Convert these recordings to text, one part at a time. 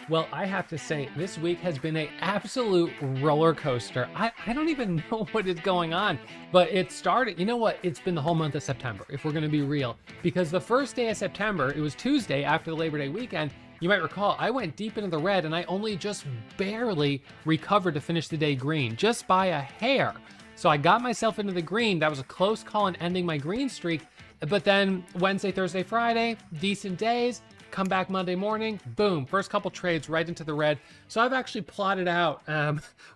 Well, I have to say, this week has been an absolute roller coaster. I don't even know what is going on, but it started, you know what? It's been the whole month of September, if we're going to be real, because the first day of September, it was Tuesday after the Labor Day weekend. You might recall, I went deep into the red and I only just barely recovered to finish the day green, just by a hair. So I got myself into the green. That was a close call on ending my green streak. But then Wednesday, Thursday, Friday, decent days. Come back Monday morning, boom, first couple trades right into the red. So I've actually plotted out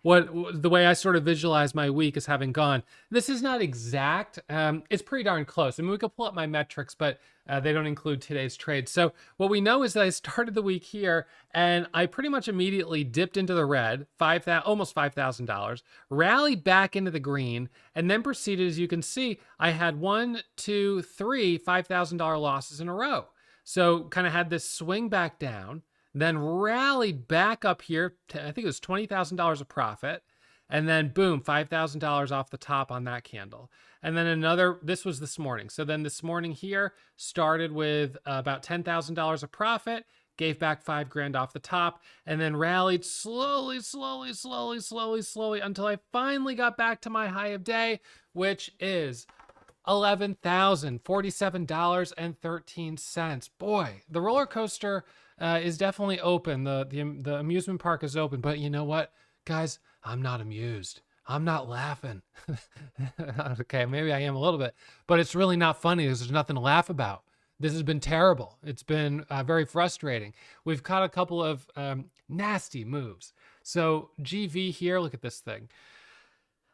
what the way I sort of visualize my week as having gone. This is not exact. It's pretty darn close. I mean, we could pull up my metrics, but they don't include today's trade. So what we know is that I started the week here and I pretty much immediately dipped into the red, almost $5,000, rallied back into the green, and then proceeded, as you can see, I had one, two, three $5,000 losses in a row. So kind of had this swing back down, then rallied back up here to, I think it was $20,000 of profit. And then boom, $5,000 off the top on that candle. And then another, this was this morning. So then this morning here started with about $10,000 of profit, gave back 5 grand off the top, and then rallied slowly until I finally got back to my high of day, which is $11,047.13. Boy, the roller coaster is definitely open. The amusement park is open, but you know what, guys? I'm not amused. I'm not laughing. Okay, maybe I am a little bit, but it's really not funny because there's nothing to laugh about. This has been terrible. It's been very frustrating. We've caught a couple of nasty moves. So GV here, look at this thing.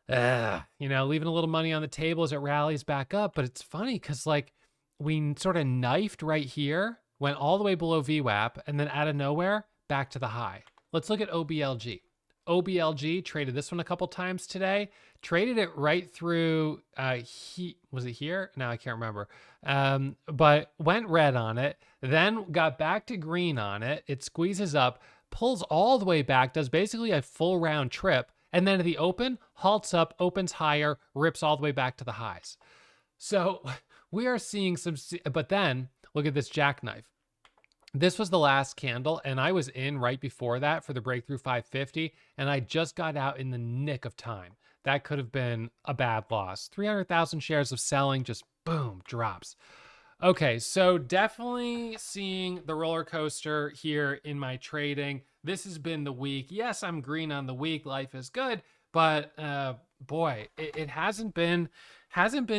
Leaving a little money on the table as it rallies back up. But it's funny because like we sort of knifed right here, went all the way below VWAP, and then out of nowhere, back to the high. Let's look at OBLG. OBLG traded this one a couple times today. Traded it right through, was it here? No, I can't remember. But went red on it, then got back to green on it. It squeezes up, pulls all the way back, does basically a full round trip, and then at the open, halts up, opens higher, rips all the way back to the highs. So we are seeing some, but then look at this jackknife. This was the last candle, and I was in right before that for the breakthrough 550, and I just got out in the nick of time. That could have been a bad loss. 300,000 shares of selling, just boom, drops. Okay, so definitely seeing the roller coaster here in my trading. This has been the week. Yes, I'm green on the week. Life is good, but boy, it hasn't been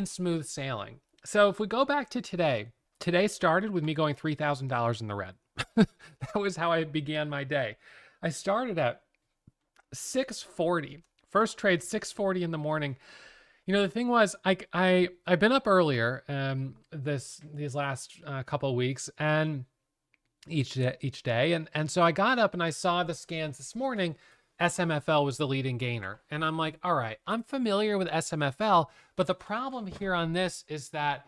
smooth sailing. So if we go back to today started with me going $3,000 in the red. That was how I began my day. I started at 6:40. First trade 6:40 in the morning. You know, the thing was, I've been up earlier these last couple of weeks, and each day, and so I got up and I saw the scans this morning. SMFL was the leading gainer, and I'm like, all right, I'm familiar with SMFL, but the problem here on this is that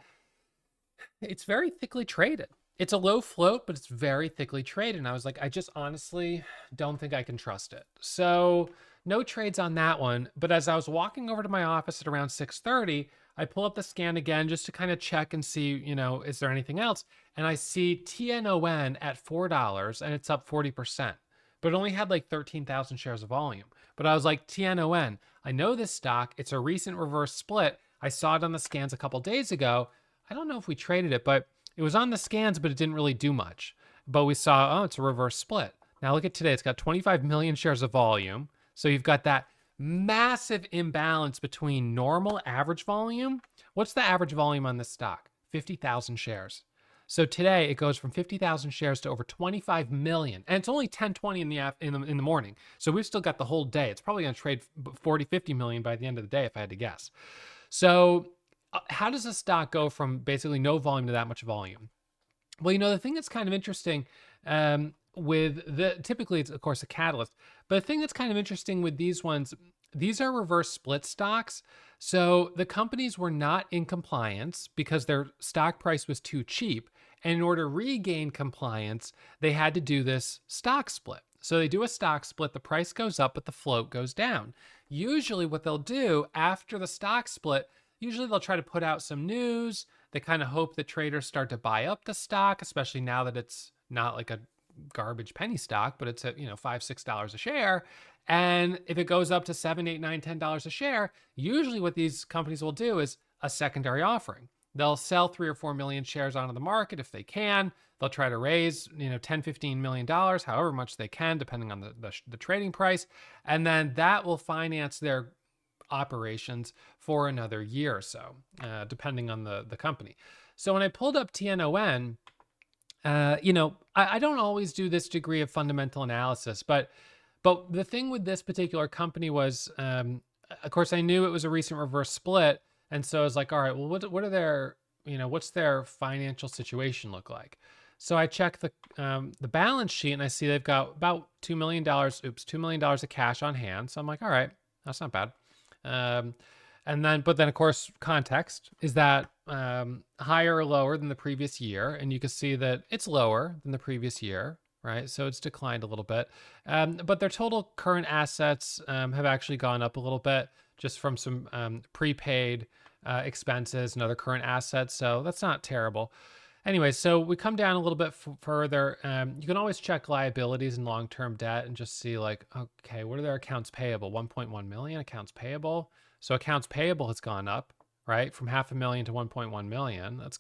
it's very thickly traded. It's a low float, but it's very thickly traded. And I was like, I just honestly don't think I can trust it. So no trades on that one. But as I was walking over to my office at around 6:30, I pull up the scan again just to kind of check and see, is there anything else? And I see TNON at $4 and it's up 40%, but it only had like 13,000 shares of volume. But I was like, TNON, I know this stock. It's a recent reverse split. I saw it on the scans a couple days ago. I don't know if we traded it, but it was on the scans, but it didn't really do much. But we saw, it's a reverse split. Now look at today. It's got 25 million shares of volume. So you've got that massive imbalance between normal average volume. What's the average volume on this stock? 50,000 shares. So today it goes from 50,000 shares to over 25 million. And it's only 10:20 in the morning. So we've still got the whole day. It's probably going to trade 40, 50 million by the end of the day if I had to guess. So how does a stock go from basically no volume to that much volume? Well, the thing that's kind of interesting typically it's of course a catalyst, but the thing that's kind of interesting with these ones, these are reverse split stocks. So the companies were not in compliance because their stock price was too cheap. And in order to regain compliance, they had to do this stock split. So they do a stock split, the price goes up, but the float goes down. Usually what they'll do after the stock split, usually they'll try to put out some news. They kind of hope that traders start to buy up the stock, especially now that it's not like a garbage penny stock, but it's at, $5, $6 a share. And if it goes up to $7, $8, $9, $10 a share, usually what these companies will do is a secondary offering. They'll sell 3 or 4 million shares onto the market if they can. They'll try to raise, $10, $15 million, however much they can, depending on the trading price. And then that will finance their operations for another year or so, depending on the company. So when I pulled up TNON, I don't always do this degree of fundamental analysis, but the thing with this particular company was, of course, I knew it was a recent reverse split. And so I was like, all right, well, what are their, what's their financial situation look like? So I check the balance sheet and I see they've got about $2 million of cash on hand. So I'm like, all right, that's not bad. But then of course, context is that higher or lower than the previous year. And you can see that it's lower than the previous year, right? So it's declined a little bit. But their total current assets have actually gone up a little bit just from some prepaid expenses and other current assets. So that's not terrible. Anyway, so we come down a little bit further. You can always check liabilities and long-term debt and just see like, okay, what are their accounts payable? 1.1 million accounts payable. So accounts payable has gone up, right? From 500,000 to 1.1 million. That's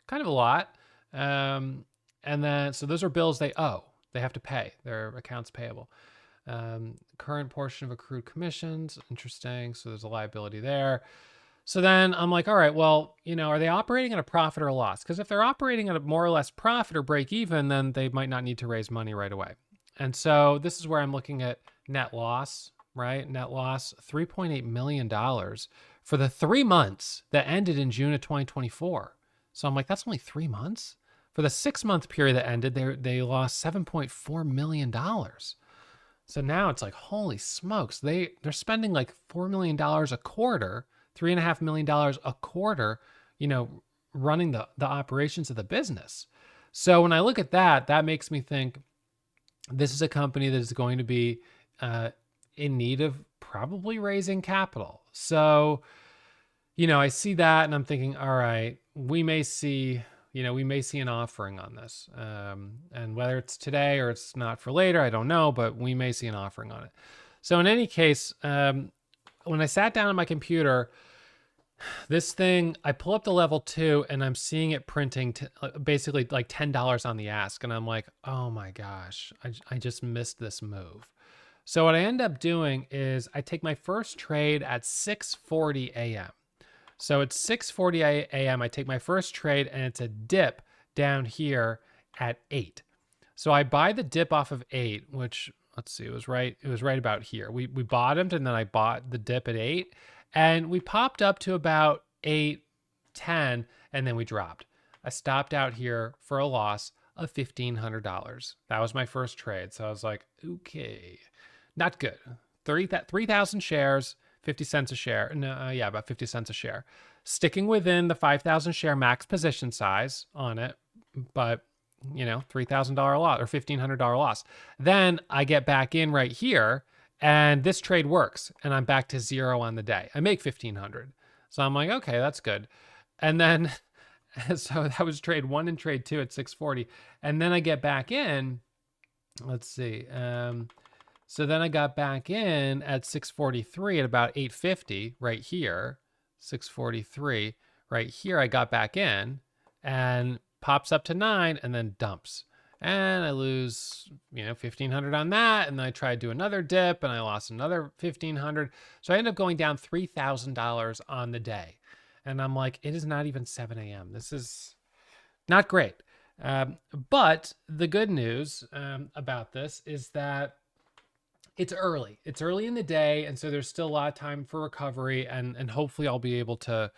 kind of a lot. And then, so those are bills they owe. They have to pay their accounts payable. Current portion of accrued commissions. Interesting. So there's a liability there. So then I'm like, all right, well, are they operating at a profit or a loss? Because if they're operating at a more or less profit or break even, then they might not need to raise money right away. And so this is where I'm looking at net loss, right? Net loss, $3.8 million for the 3 months that ended in June of 2024. So I'm like, that's only 3 months? For the 6-month period that ended, they lost $7.4 million. So now it's like, holy smokes, they're spending like $4 million a quarter, $3.5 million a quarter, running the operations of the business. So when I look at that, that makes me think this is a company that is going to be in need of probably raising capital. So, I see that and I'm thinking, all right, we may see an offering on this. And whether it's today or it's not for later, I don't know, but we may see an offering on it. So in any case, when I sat down on my computer, this thing, I pull up the level 2 and I'm seeing it printing basically like $10 on the ask. And I'm like, oh my gosh, I just missed this move. So what I end up doing is I take my first trade at 6:40 a.m. So it's 6:40 a.m. I take my first trade and it's a dip down here at 8. So I buy the dip off of 8, which let's see, it was right about here. We bottomed and then I bought the dip at 8 and we popped up to about 8.10 and then we dropped. I stopped out here for a loss of $1,500. That was my first trade. So I was like, okay, not good. 3,000 shares, 50 cents a share. No, yeah, about 50 cents a share. Sticking within the 5,000 share max position size on it, but $3,000 loss or $1,500 loss. Then I get back in right here and this trade works and I'm back to zero on the day. I make 1,500. So I'm like, okay, that's good. And then, so that was trade 1 and trade 2 at 6:40. And then I get back in, let's see. So then I got back in at 6:43 at about 8:50 right here, 6:43 right here. I got back in and pops up to 9 and then dumps. And I lose, 1,500 on that. And then I tried to do another dip and I lost another 1,500. So I ended up going down $3,000 on the day. And I'm like, it is not even 7 a.m. This is not great. But the good news about this is that it's early. It's early in the day, and so there's still a lot of time for recovery, and hopefully I'll be able to,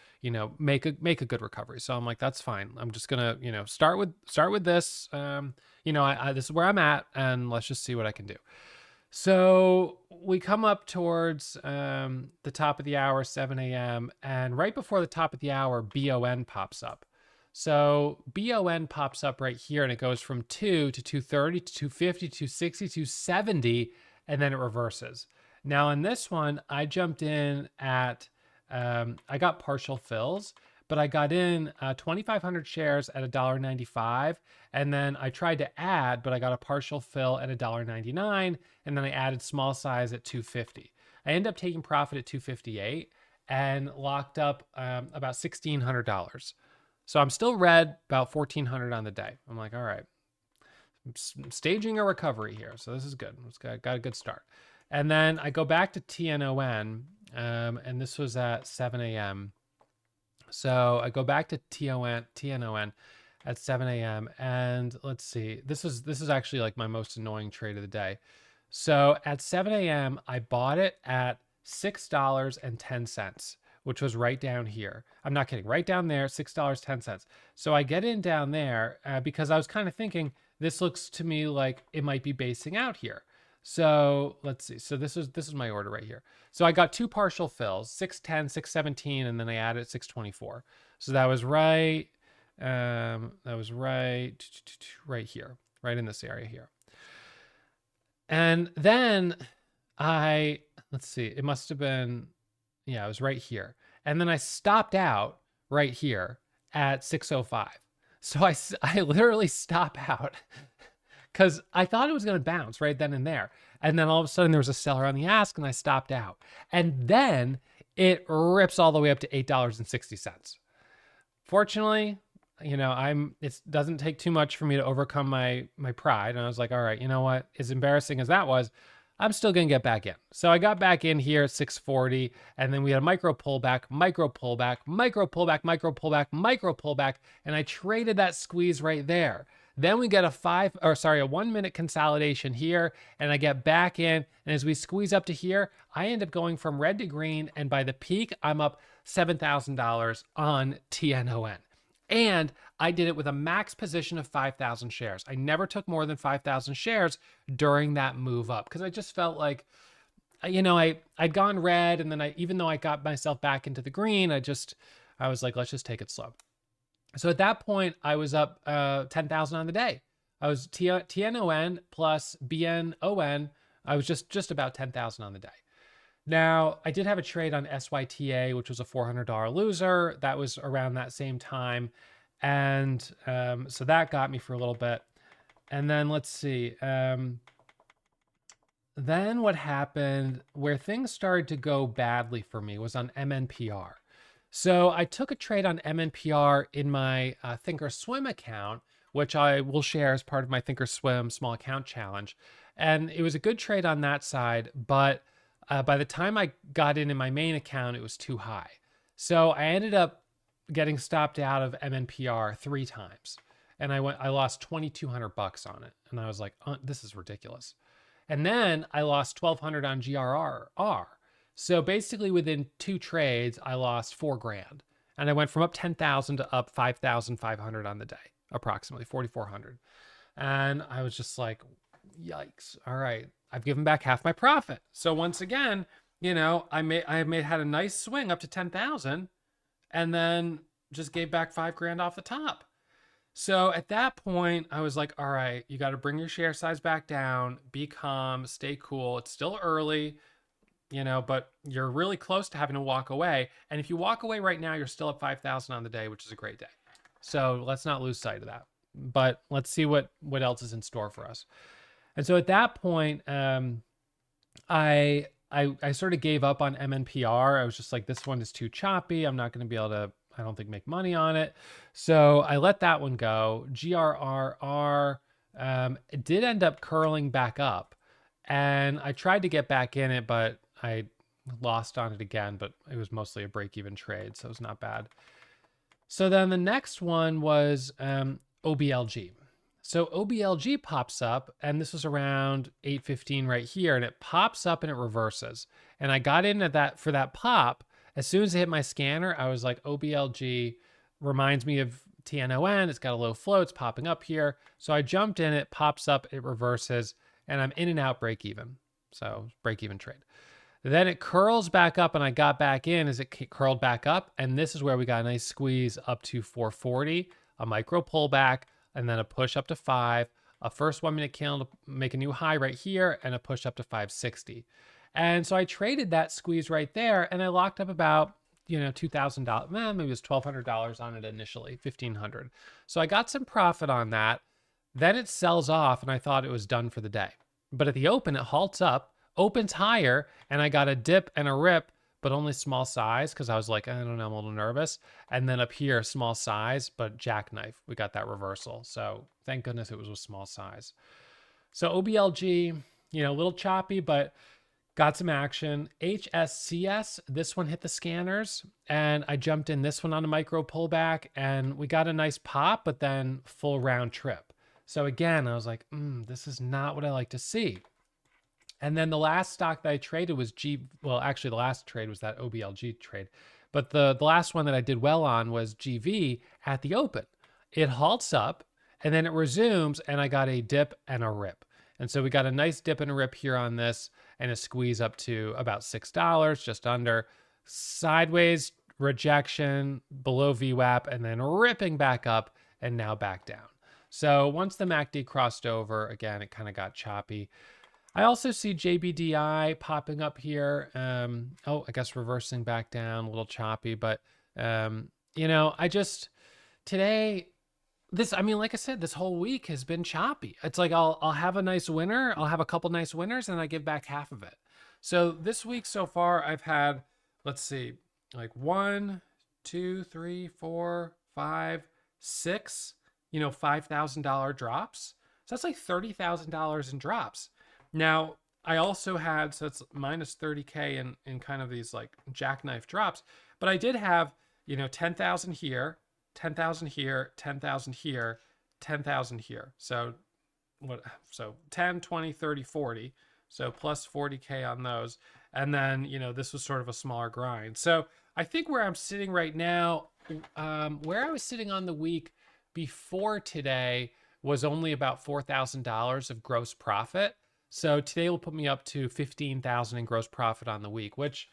make a good recovery. So I'm like, that's fine. I'm just gonna, start with this. This is where I'm at, and let's just see what I can do. So we come up towards the top of the hour, 7 a.m., and right before the top of the hour, BON pops up. So BON pops up right here, and it goes from 2 to 230 to 250, 260, 270. And then it reverses. Now in this one, I jumped in at, I got partial fills, but I got in 2,500 shares at $1.95. And then I tried to add, but I got a partial fill at $1.99. And then I added small size at 250. I ended up taking profit at 258 and locked up about $1,600. So I'm still red, about 1,400 on the day. I'm like, all right, I'm staging a recovery here. So this is good. It's got a good start. And then I go back to TNON, and this was at 7 a.m. So I go back to TNON at 7 a.m. And let's see, this is actually like my most annoying trade of the day. So at 7 a.m., I bought it at $6.10, which was right down here. I'm not kidding, right down there, $6.10. So I get in down there because I was kind of thinking, this looks to me like it might be basing out here. So let's see. So this is my order right here. So I got two partial fills, 610, 617, and then I added 624. So that was right. Right here, right in this area here. And then let's see, it must have been, yeah, it was right here. And then I stopped out right here at 605. So I literally stop out because I thought it was going to bounce right then and there. And then all of a sudden there was a seller on the ask and I stopped out. And then it rips all the way up to $8.60. Fortunately, it doesn't take too much for me to overcome my pride. And I was like, all right, you know what? As embarrassing as that was, I'm still going to get back in. So I got back in here at 640, and then we had a micro pullback, micro pullback, micro pullback, micro pullback, micro pullback, and I traded that squeeze right there. Then we get a 1 minute consolidation here, and I get back in, and as we squeeze up to here, I end up going from red to green, and by the peak, I'm up $7,000 on TNON. And I did it with a max position of 5,000 shares. I never took more than 5,000 shares during that move up because I just felt like, I'd gone red, and then even though I got myself back into the green, I was like, let's just take it slow. So at that point, I was up 10,000 on the day. I was TNON plus BNON. I was just about 10,000 on the day. Now, I did have a trade on SYTA, which was a $400 loser. That was around that same time. And so that got me for a little bit. And then let's see. Then what happened where things started to go badly for me was on MNPR. So I took a trade on MNPR in my Thinkorswim account, which I will share as part of my Thinkorswim small account challenge. And it was a good trade on that side, but by the time I got in my main account, it was too high. So I ended up getting stopped out of MNPR 3 times. And I lost $2,200 on it. And I was like, this is ridiculous. And then I lost $1,200 on GRR. So basically within 2 trades, I lost $4,000. And I went from up 10,000 to up 5,500 on the day, approximately 4,400. And I was just like, yikes. All right. I've given back half my profit. So once again, I had a nice swing up to 10,000 and then just gave back $5,000 off the top. So at that point, I was like, all right, you got to bring your share size back down, be calm, stay cool. It's still early, but you're really close to having to walk away. And if you walk away right now, you're still at 5,000 on the day, which is a great day. So let's not lose sight of that. But let's see what else is in store for us. And so at that point, I sort of gave up on MNPR. I was just like, this one is too choppy. I'm not going to be able to, I don't think, make money on it. So I let that one go. GRRR it did end up curling back up. And I tried to get back in it, but I lost on it again. But it was mostly a break-even trade, so it was not bad. So then the next one was OBLG. So OBLG pops up, and this was around 8:15 right here, and it pops up and it reverses. And I got in at that for that pop. As soon as it hit my scanner, I was like, OBLG reminds me of TNON. It's got a low flow. It's popping up here. So I jumped in, it pops up, it reverses, and I'm in and out break even. So break even trade. Then it curls back up, and I got back in as it curled back up. And this is where we got a nice squeeze up to 440, a micro pullback, and then a push up to 5, a first 1 minute candle to make a new high right here, and a push up to 560. And so I traded that squeeze right there, and I locked up about $2,000, maybe it was $1,200 on it initially, 1,500. So I got some profit on that. Then it sells off and I thought it was done for the day. But at the open, it halts up, opens higher, and I got a dip and a rip, but only small size because I was like, I don't know, I'm a little nervous. And then up here, small size, but jackknife. We got that reversal. So thank goodness it was a small size. So OBLG, a little choppy, but got some action. HSCS, this one hit the scanners, and I jumped in this one on a micro pullback, and we got a nice pop, but then full round trip. So again, I was like, this is not what I like to see. And then the last stock that I traded was actually the last trade was that OBLG trade. But the last one that I did well on was GV at the open. It halts up and then it resumes, and I got a dip and a rip. And so we got a nice dip and a rip here on this, and a squeeze up to about $6, just under. Sideways rejection below VWAP, and then ripping back up and now back down. So once the MACD crossed over, again, it kind of got choppy. I also see JBDI popping up here. I guess reversing back down, a little choppy, but today, like I said, this whole week has been choppy. It's like I'll have a nice winner, I'll have a couple nice winners, and I give back half of it. So this week so far, I've had, let's see, like 1, 2, 3, 4, 5, 6, $5,000 drops. So that's like $30,000 in drops. Now, I also had, so it's minus 30K in kind of these like jackknife drops, but I did have, 10,000 here, 10,000 here, 10,000 here, 10,000 here. So 10, 20, 30, 40. So plus 40K on those. And then, this was sort of a smaller grind. So I think where I'm sitting right now, where I was sitting on the week before today was only about $4,000 of gross profit. So today will put me up to 15,000 in gross profit on the week, which,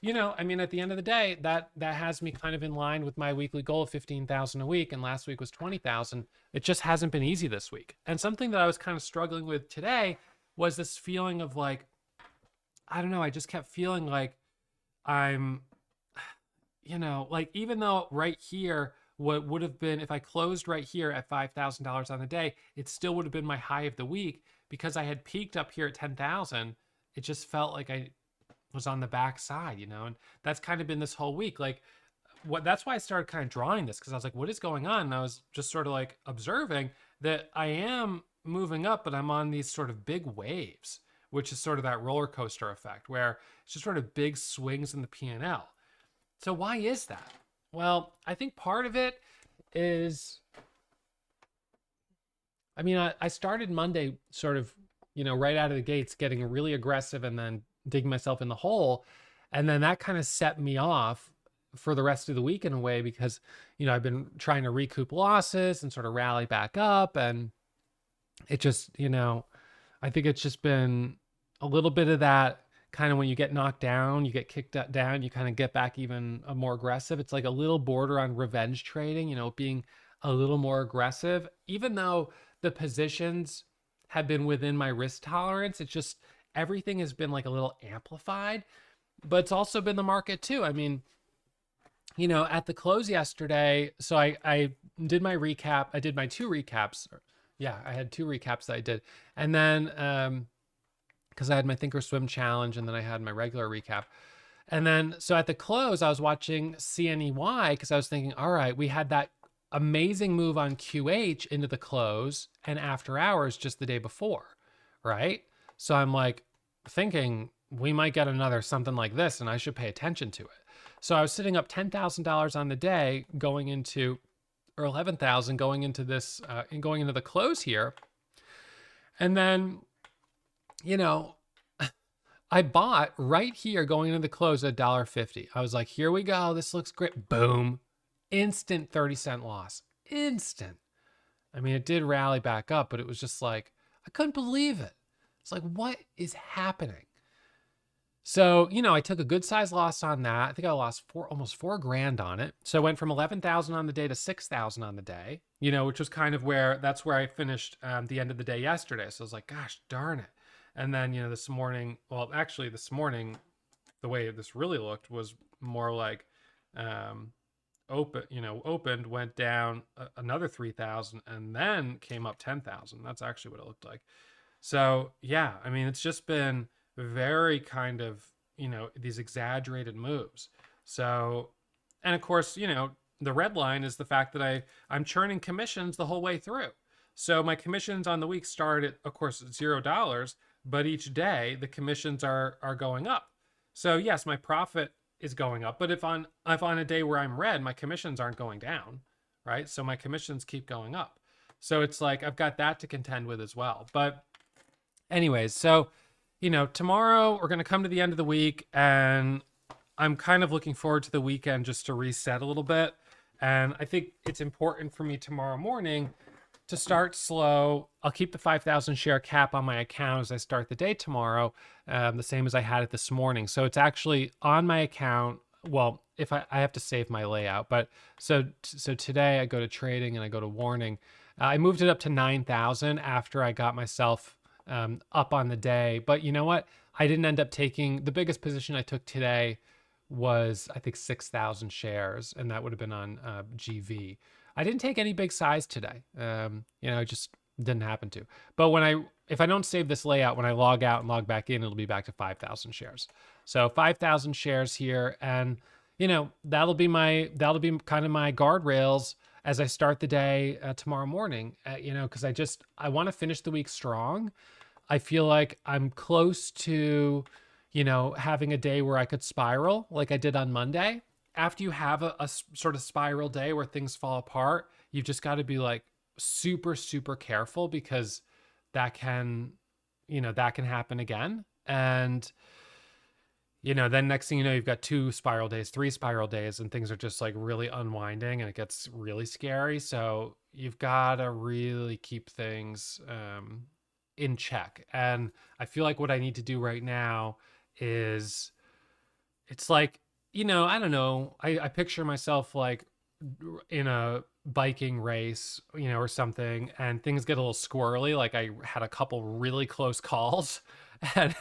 at the end of the day, that has me kind of in line with my weekly goal of 15,000 a week. And last week was 20,000. It just hasn't been easy this week. And something that I was kind of struggling with today was this feeling of like, I don't know, I just kept feeling like I'm, like even though right here, what would have been, if I closed right here at $5,000 on the day, it still would have been my high of the week because I had peaked up here at 10,000. It just felt like I was on the back side, and that's kind of been this whole week. Like that's why I started kind of drawing this, because I was like, what is going on? And I was just sort of like observing that I am moving up, but I'm on these sort of big waves, which is sort of that roller coaster effect where it's just sort of big swings in the P&L. So why is that? Well, I think part of it is, I started Monday sort of, right out of the gates, getting really aggressive and then digging myself in the hole. And then that kind of set me off for the rest of the week in a way, because, I've been trying to recoup losses and sort of rally back up. And it just, I think it's just been a little bit of that kind of when you get knocked down, you get kicked down, you kind of get back even more aggressive. It's like a little border on revenge trading, being a little more aggressive, even though the positions have been within my risk tolerance. It's just everything has been like a little amplified, but it's also been the market too. At the close yesterday, so I did my recap. I did my 2 recaps. Yeah, I had 2 recaps that I did. And then, because I had my Thinkorswim challenge and then I had my regular recap. And then, so at the close, I was watching CNEY because I was thinking, all right, we had that amazing move on QH into the close and after hours just the day before, right? So I'm like thinking we might get another something like this and I should pay attention to it. So I was sitting up $10,000 on the day going into, or 11,000 going into this, going into the close here. And then, I bought right here going into the close at $1.50. I was like, here we go. This looks great. Boom. Instant 30-cent loss. Instant. It did rally back up, but it was just like, I couldn't believe it. It's like, what is happening? So, I took a good size loss on that. I think I lost almost $4,000 on it. So I went from 11,000 on the day to 6,000 on the day, which was kind of that's where I finished the end of the day yesterday. So I was like, gosh, darn it. And then, this morning, the way this really looked was more like opened, went down another 3,000 and then came up 10,000. That's actually what it looked like. So yeah, I mean, it's just been very kind of, these exaggerated moves. So, and of course, the red line is the fact that I'm churning commissions the whole way through. So my commissions on the week start at, of course, $0, but each day the commissions are going up. So yes, my profit is going up, but if on a day where I'm red, my commissions aren't going down, right? So my commissions keep going up. So it's like I've got that to contend with as well. But anyways, so tomorrow we're going to come to the end of the week, and I'm kind of looking forward to the weekend just to reset a little bit. And I think it's important for me tomorrow morning to start slow. I'll keep the 5,000 share cap on my account as I start the day tomorrow, the same as I had it this morning. So it's actually on my account. Well, if I have to save my layout, but so today I go to trading and I go to warning. I moved it up to 9,000 after I got myself up on the day. But you know what? I didn't end up taking the biggest position I took today was I think 6,000 shares, and that would have been on GV. I didn't take any big size today. It just didn't happen to. But if I don't save this layout, when I log out and log back in, it'll be back to 5,000 shares. So 5,000 shares here, and that'll be kind of my guardrails as I start the day tomorrow morning. Because I want to finish the week strong. I feel like I'm close to, having a day where I could spiral like I did on Monday. After you have a sort of spiral day where things fall apart, you've just got to be like super, super careful, because that can happen again. And, then next thing you know, you've got 2 spiral days, 3 spiral days, and things are just like really unwinding and it gets really scary. So you've got to really keep things in check. And I feel like what I need to do right now is, it's like, I don't know. I picture myself like in a biking race, or something, and things get a little squirrely. Like I had a couple really close calls, and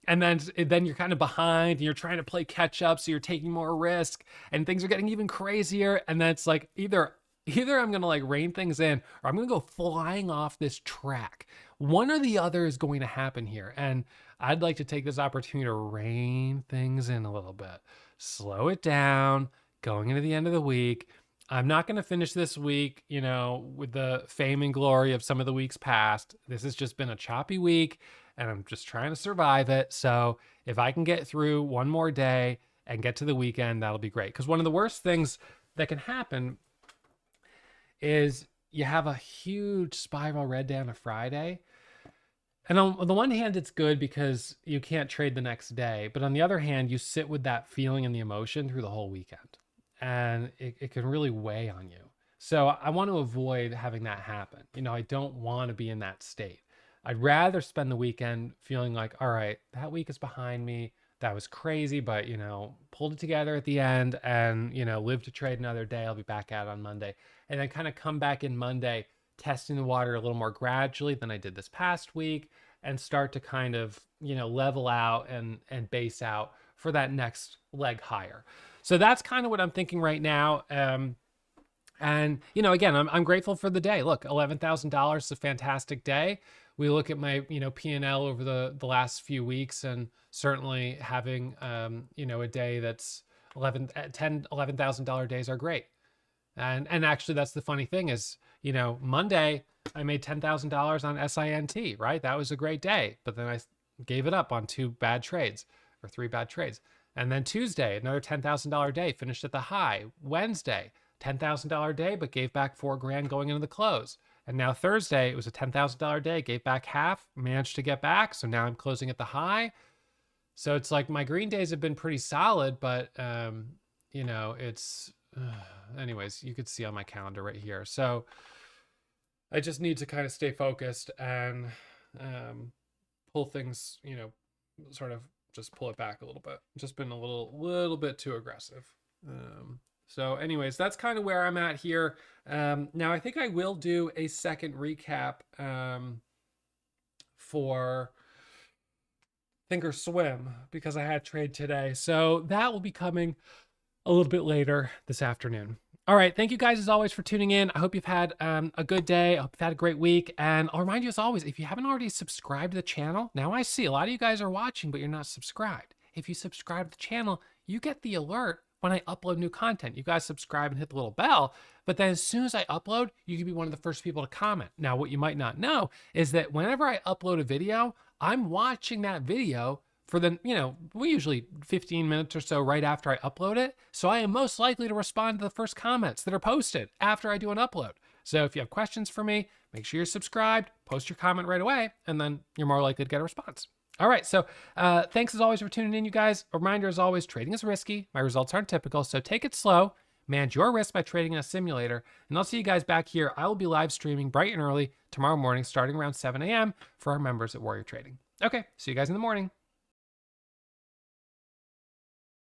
then you're kind of behind and you're trying to play catch up, so you're taking more risk, and things are getting even crazier. And then it's like either I'm gonna like rein things in, or I'm gonna go flying off this track. One or the other is going to happen here, and I'd like to take this opportunity to rein things in a little bit, slow it down, going into the end of the week. I'm not going to finish this week, with the fame and glory of some of the weeks past. This has just been a choppy week, and I'm just trying to survive it. So if I can get through one more day and get to the weekend, that'll be great. Because one of the worst things that can happen is you have a huge spiral red down a Friday. And on the one hand, it's good because you can't trade the next day. But on the other hand, you sit with that feeling and the emotion through the whole weekend. And it can really weigh on you. So I want to avoid having that happen. I don't want to be in that state. I'd rather spend the weekend feeling like, all right, that week is behind me. That was crazy, but, pulled it together at the end and, live to trade another day. I'll be back out on Monday. And then kind of come back in Monday, testing the water a little more gradually than I did this past week, and start to kind of, level out and base out for that next leg higher. So that's kind of what I'm thinking right now. And, again, I'm grateful for the day. Look, $11,000 is a fantastic day. We look at my, P&L over the last few weeks, and certainly having, a day that's $11,000 days are great. And actually, that's the funny thing is, Monday I made $10,000 on SINT, right? That was a great day. But then I gave it up on 2 bad trades, or 3 bad trades. And then Tuesday, another $10,000 day, finished at the high. Wednesday, $10,000 day, but gave back $4,000 going into the close. And now Thursday, it was a $10,000 day, gave back half, managed to get back. So now I'm closing at the high. So it's like my green days have been pretty solid, but, it's, anyways, you could see on my calendar right here. So I just need to kind of stay focused and pull things, sort of just pull it back a little bit. Just been a little bit too aggressive. So anyways, that's kind of where I'm at here. Now I think I will do a second recap for Thinkorswim, because I had trade today. So that will be coming a little bit later this afternoon. All right. Thank you guys as always for tuning in. I hope you've had a good day. I hope you've had a great week. And I'll remind you as always, if you haven't already subscribed to the channel, now I see a lot of you guys are watching, but you're not subscribed. If you subscribe to the channel, you get the alert when I upload new content. You guys subscribe and hit the little bell, but then as soon as I upload, you can be one of the first people to comment. Now, what you might not know is that whenever I upload a video, I'm watching that video for the, we usually 15 minutes or so right after I upload it. So I am most likely to respond to the first comments that are posted after I do an upload. So if you have questions for me, make sure you're subscribed, post your comment right away, and then you're more likely to get a response. All right, so thanks as always for tuning in, you guys. A reminder as always, trading is risky. My results aren't typical, so take it slow. Manage your risk by trading in a simulator. And I'll see you guys back here. I will be live streaming bright and early tomorrow morning, starting around 7 a.m. for our members at Warrior Trading. Okay, see you guys in the morning.